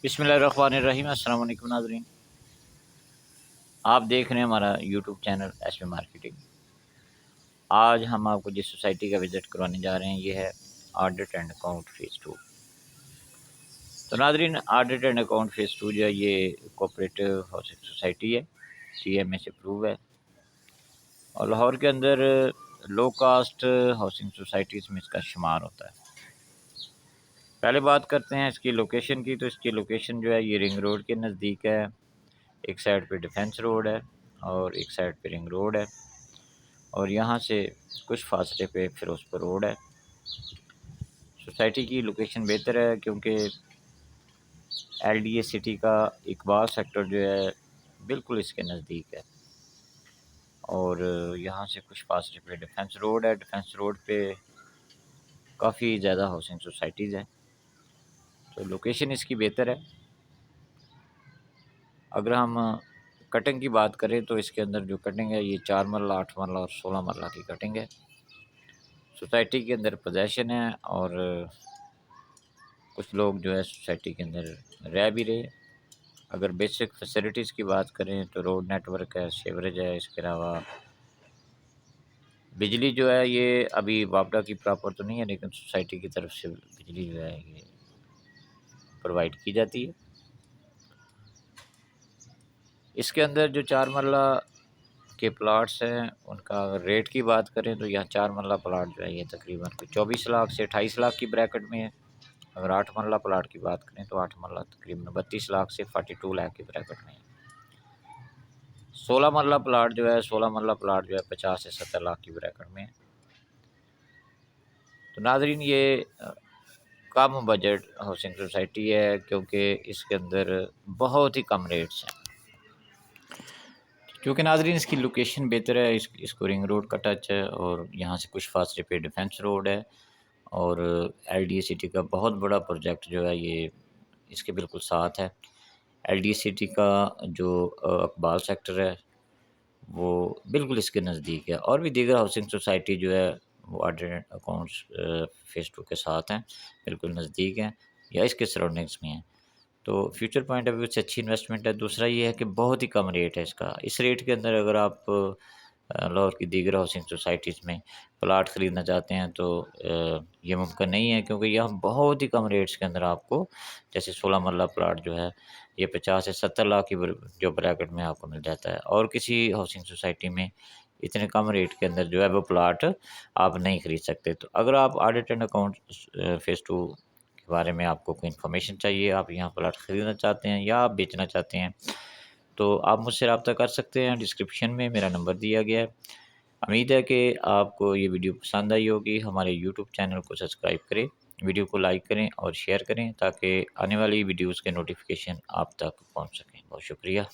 बिस्मिल्लाहिर्रहमानिर्रहीम। अस्सलाम वालेकुम नाज़रीन, आप देख रहे हैं हमारा यूट्यूब चैनल एसपी मार्केटिंग। आज हम आपको जिस सोसाइटी का विज़िट करवाने जा रहे हैं ये है ऑडिट एंड अकाउंट फेज़ 2। तो नाज़रीन, ऑडिट एंड अकाउंट फेज़ 2 जो है ये कोऑपरेटिव हाउसिंग सोसाइटी है, CMA से अप्रूव है और लाहौर के अंदर लो कास्ट हाउसिंग सोसाइटीज़ में इसका शुमार होता है। पहले बात करते हैं इसकी लोकेशन की। तो इसकी लोकेशन जो है ये रिंग रोड के नज़दीक है। एक साइड पे डिफेंस रोड है और एक साइड पे रिंग रोड है और यहाँ से कुछ फासले पे फिरोजपुर रोड है। सोसाइटी की लोकेशन बेहतर है क्योंकि LDA सिटी का इकबाल सेक्टर जो है बिल्कुल इसके नज़दीक है और यहाँ से कुछ फासले पे डिफेंस रोड है। डिफेंस रोड पे काफ़ी ज़्यादा हाउसिंग सोसाइटीज़ हैं, तो लोकेशन इसकी बेहतर है। अगर हम कटिंग की बात करें तो इसके अंदर जो कटिंग है ये 4 मरला, 8 मरला और 16 मरला की कटिंग है। सोसाइटी के अंदर पोजेसन है और कुछ लोग जो है सोसाइटी के अंदर रह भी रहे। अगर बेसिक फैसिलिटीज़ की बात करें तो रोड नेटवर्क है, सीवरेज है, इसके अलावा बिजली जो है ये अभी वापडा की प्रॉपर तो नहीं है लेकिन सोसाइटी की तरफ से बिजली जो है ये प्रोवाइड की जाती है। इसके अंदर जो 4 मरला के प्लाट्स हैं उनका अगर रेट की बात करें तो यहाँ 4 मरला प्लाट जो है ये तकरीबन 24 लाख से 28 लाख की ब्रैकेट में है। अगर 8 मरला प्लाट की बात करें तो 8 मरला तकरीबन 32 लाख से 42 लाख की ब्रैकेट में है। 16 मरला प्लाट जो है 16 मरला प्लाट जो है 50 से 70 लाख की ब्रैकेट में है। तो नाजरीन ये कम बजट हाउसिंग सोसाइटी है क्योंकि इसके अंदर बहुत ही कम रेट्स हैं। क्योंकि नाजरीन इसकी लोकेशन बेहतर है, इसको रिंग रोड का टच है और यहाँ से कुछ फासले पे डिफेंस रोड है और LDA सिटी का बहुत बड़ा प्रोजेक्ट जो है ये इसके बिल्कुल साथ है। LDA सिटी का जो अकबाल सेक्टर है वो बिल्कुल इसके नज़दीक है और भी दीगर हाउसिंग सोसाइटी जो है वो ऑडिट अकाउंट्स फेज़ 2 के साथ हैं, बिल्कुल नज़दीक हैं या इसके सराउंडिंग्स में हैं। तो फ्यूचर पॉइंट ऑफ व्यू से अच्छी इन्वेस्टमेंट है। दूसरा ये है कि बहुत ही कम रेट है इसका। इस रेट के अंदर अगर आप लाहौर की दीगर हाउसिंग सोसाइटीज़ में प्लाट ख़रीदना चाहते हैं तो ये मुमकिन नहीं है क्योंकि यहाँ बहुत ही कम रेट्स के अंदर आपको जैसे 16 मरला प्लाट जो है ये 50 से 70 लाख की जो ब्रैकेट में आपको मिल जाता है और किसी हाउसिंग सोसाइटी में इतने कम रेट के अंदर जो है वो प्लाट आप नहीं ख़रीद सकते। तो अगर आप ऑडिट एंड अकाउंट फेज़ 2 के बारे में आपको कोई इन्फॉर्मेशन चाहिए, आप यहाँ प्लाट ख़रीदना चाहते हैं या आप बेचना चाहते हैं, तो आप मुझसे रब्ता कर सकते हैं। डिस्क्रिप्शन में मेरा नंबर दिया गया है। उम्मीद है कि आपको ये वीडियो पसंद आई होगी। हमारे यूट्यूब चैनल को सब्सक्राइब करें, वीडियो को लाइक करें और शेयर करें ताकि आने वाली वीडियोज़ के नोटिफिकेशन आप तक पहुँच सकें। बहुत शुक्रिया।